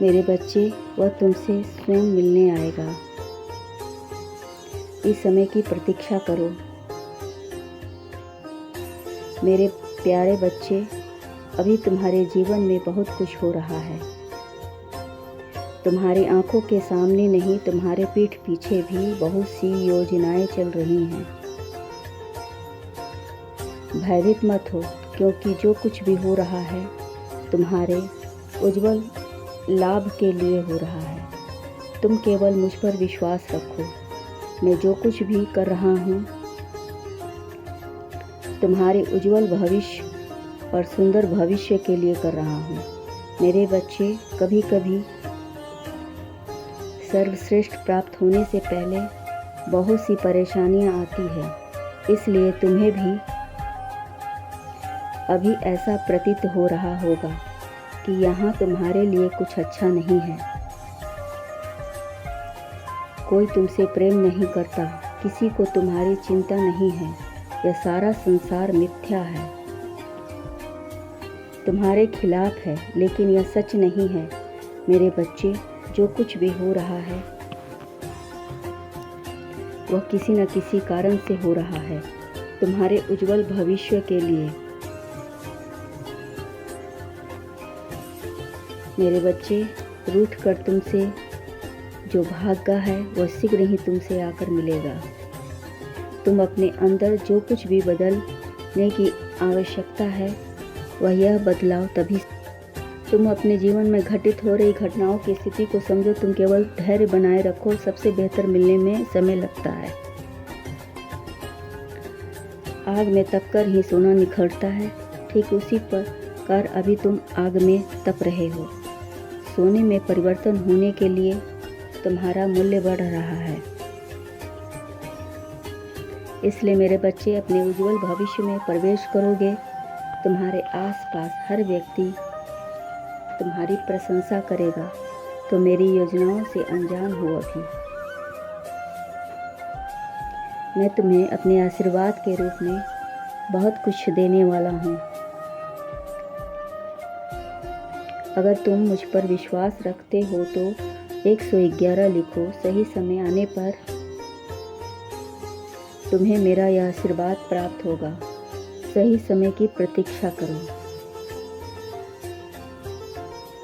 मेरे बच्चे, वह तुमसे स्वयं मिलने आएगा। इस समय की प्रतीक्षा करो। मेरे प्यारे बच्चे, अभी तुम्हारे जीवन में बहुत कुछ हो रहा है। तुम्हारी आंखों के सामने नहीं, तुम्हारे पीठ पीछे भी बहुत सी योजनाएं चल रही हैं। भयभीत मत हो, क्योंकि जो कुछ भी हो रहा है तुम्हारे उज्जवल लाभ के लिए हो रहा है। तुम केवल मुझ पर विश्वास रखो। मैं जो कुछ भी कर रहा हूँ तुम्हारे उज्जवल भविष्य और सुंदर भविष्य के लिए कर रहा हूँ। मेरे बच्चे, कभी कभी सर्वश्रेष्ठ प्राप्त होने से पहले बहुत सी परेशानियाँ आती है, इसलिए तुम्हें भी अभी ऐसा प्रतीत हो रहा होगा कि यहाँ तुम्हारे लिए कुछ अच्छा नहीं है। कोई तुमसे प्रेम नहीं करता, किसी को तुम्हारी चिंता नहीं है। यह सारा संसार मिथ्या है, तुम्हारे खिलाफ है, लेकिन यह सच नहीं है। मेरे बच्चे, जो कुछ भी हो रहा है वह किसी न किसी कारण से हो रहा है, तुम्हारे उज्जवल भविष्य के लिए। मेरे बच्चे, रूठ कर तुमसे जो भाग गया है वह शीघ्र ही तुमसे आकर मिलेगा। तुम अपने अंदर जो कुछ भी बदलने की आवश्यकता है वह यह बदलाव तभी। तुम अपने जीवन में घटित हो रही घटनाओं की स्थिति को समझो। तुम केवल धैर्य बनाए रखो। सबसे बेहतर मिलने में समय लगता है। आग में तप कर ही सोना निखरता है, ठीक उसी प्रकार अभी तुम आग में तप रहे हो। सोने में परिवर्तन होने के लिए तुम्हारा मूल्य बढ़ रहा है। इसलिए मेरे बच्चे, अपने उज्जवल भविष्य में प्रवेश करोगे। तुम्हारे आसपास हर व्यक्ति तुम्हारी प्रशंसा करेगा। तो मेरी योजनाओं से अनजान हो अभी। मैं तुम्हें अपने आशीर्वाद के रूप में बहुत कुछ देने वाला हूँ। अगर तुम मुझ पर विश्वास रखते हो तो 111 लिखो। सही समय आने पर तुम्हें मेरा यह आशीर्वाद प्राप्त होगा। सही समय की प्रतीक्षा करो।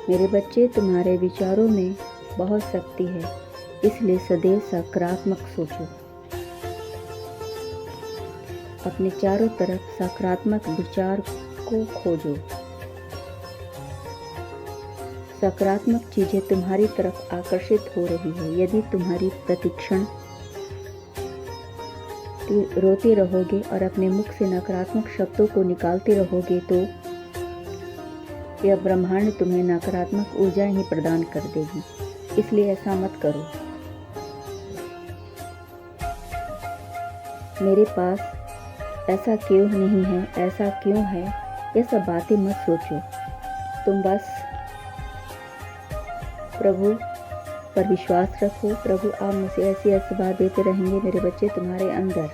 मेरे बच्चे, तुम्हारे विचारों में बहुत शक्ति है, इसलिए सदैव सकारात्मक सोचो। अपने चारों तरफ सकारात्मक विचार को खोजो। सकारात्मक चीजें तुम्हारी तरफ आकर्षित हो रही है। यदि तुम्हारी प्रतिक्षण रोते रहोगे और अपने मुख से नकारात्मक शब्दों को निकालते रहोगे तो यह ब्रह्मांड तुम्हें नकारात्मक ऊर्जा ही प्रदान कर देगी। इसलिए ऐसा मत करो। मेरे पास ऐसा क्यों नहीं है, ऐसा क्यों है, ये सब बातें मत सोचो। तुम बस प्रभु पर विश्वास रखो। प्रभु आप मुझे ऐसी बात देते रहेंगे। मेरे बच्चे, तुम्हारे अंदर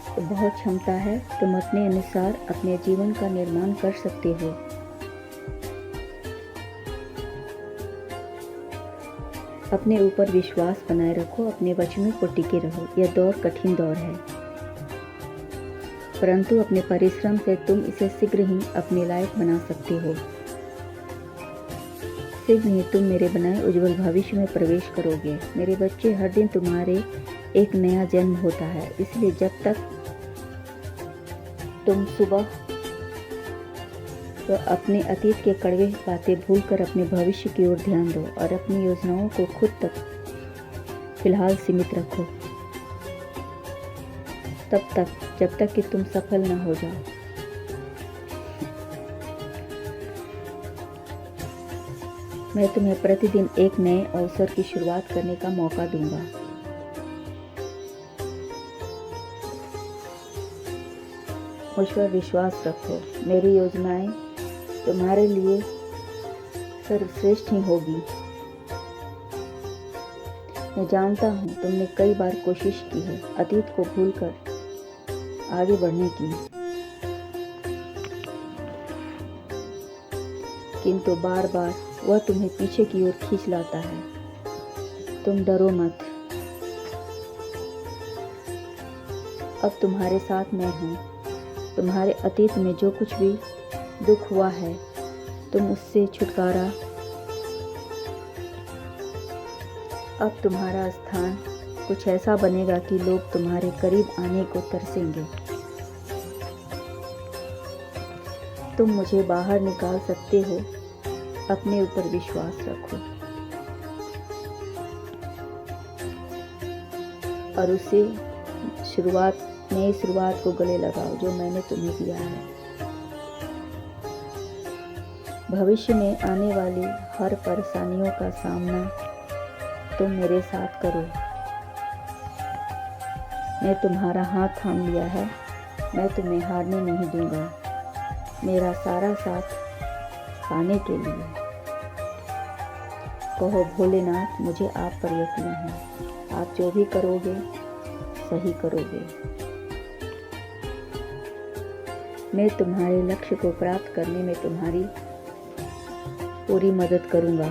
तो बहुत क्षमता है। तुम अपने अनुसार अपने जीवन का निर्माण कर सकते हो। अपने ऊपर विश्वास बनाए रखो। अपने वचनों पर टिके रहो। यह दौर कठिन दौर है, परंतु अपने परिश्रम से तुम इसे शीघ्र ही अपने लायक बना सकते हो। शीघ्र ही तुम मेरे बनाए उज्जवल भविष्य में प्रवेश करोगे। मेरे बच्चे, हर दिन तुम्हारे एक नया जन्म होता है। इसलिए जब तक तुम सुबह तो अपने अतीत के कड़वे बातें भूलकर अपने भविष्य की ओर ध्यान दो और अपनी योजनाओं को खुद तक फिलहाल सीमित रखो, तब तक जब तक कि तुम सफल न हो जाओ। मैं तुम्हें प्रतिदिन एक नए अवसर की शुरुआत करने का मौका दूंगा। मुझ पर विश्वास रखो। मेरी योजनाएं तुम्हारे लिए सर्वश्रेष्ठ ही होगी। मैं जानता हूँ तुमने कई बार कोशिश की है अतीत को भूलकर आगे बढ़ने की, किंतु बार बार वह तुम्हें पीछे की ओर खींच लाता है। तुम डरो मत, अब तुम्हारे साथ मैं हूँ। तुम्हारे अतीत में जो कुछ भी दुख हुआ है, तुम उससे छुटकारा। अब तुम्हारा स्थान कुछ ऐसा बनेगा कि लोग तुम्हारे करीब आने को तरसेंगे। तुम मुझे बाहर निकाल सकते हो, अपने ऊपर विश्वास रखो और उसे नई शुरुआत को गले लगाओ जो मैंने तुम्हें दिया है। भविष्य में आने वाली हर परेशानियों का सामना तुम मेरे साथ करो। मैं तुम्हारा हाथ थाम लिया है, मैं तुम्हें हारने नहीं दूंगा। मेरा सारा साथ पाने के लिए कहो भोलेनाथ, मुझे आप पर यकीन है। आप जो भी करोगे सही करोगे। मैं तुम्हारे लक्ष्य को प्राप्त करने में तुम्हारी पूरी मदद करूंगा,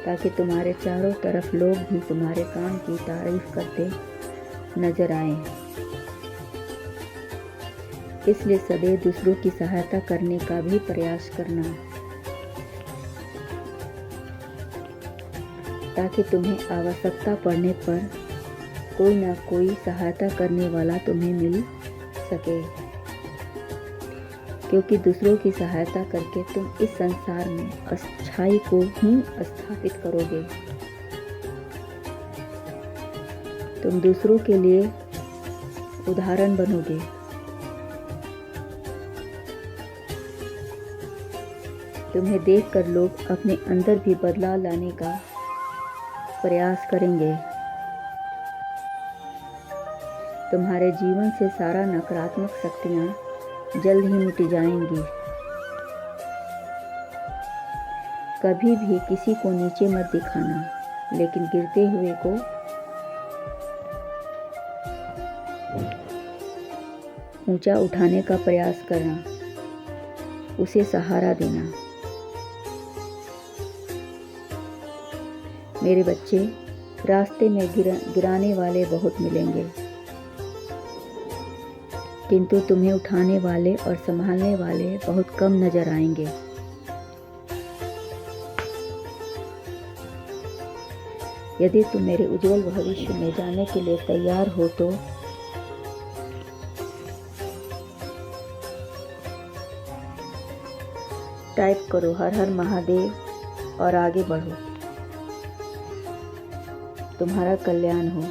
ताकि तुम्हारे चारों तरफ लोग भी तुम्हारे काम की तारीफ करते नजर आएं। इसलिए सदैव दूसरों की सहायता करने का भी प्रयास करना, ताकि तुम्हें आवश्यकता पड़ने पर कोई ना कोई सहायता करने वाला तुम्हें मिल सके। क्योंकि दूसरों की सहायता करके तुम इस संसार में अच्छाई को ही स्थापित करोगे। तुम दूसरों के लिए उदाहरण बनोगे। तुम्हें देखकर लोग अपने अंदर भी बदलाव लाने का प्रयास करेंगे। तुम्हारे जीवन से सारा नकारात्मक शक्तियाँ जल्द ही मिट जाएंगी। कभी भी किसी को नीचे मत दिखाना, लेकिन गिरते हुए को ऊंचा उठाने का प्रयास करना, उसे सहारा देना। मेरे बच्चे, रास्ते में गिराने वाले बहुत मिलेंगे, किंतु तुम्हें उठाने वाले और संभालने वाले बहुत कम नजर आएंगे। यदि तुम मेरे उज्जवल भविष्य में जाने के लिए तैयार हो तो टाइप करो हर हर महादेव और आगे बढ़ो। तुम्हारा कल्याण हो।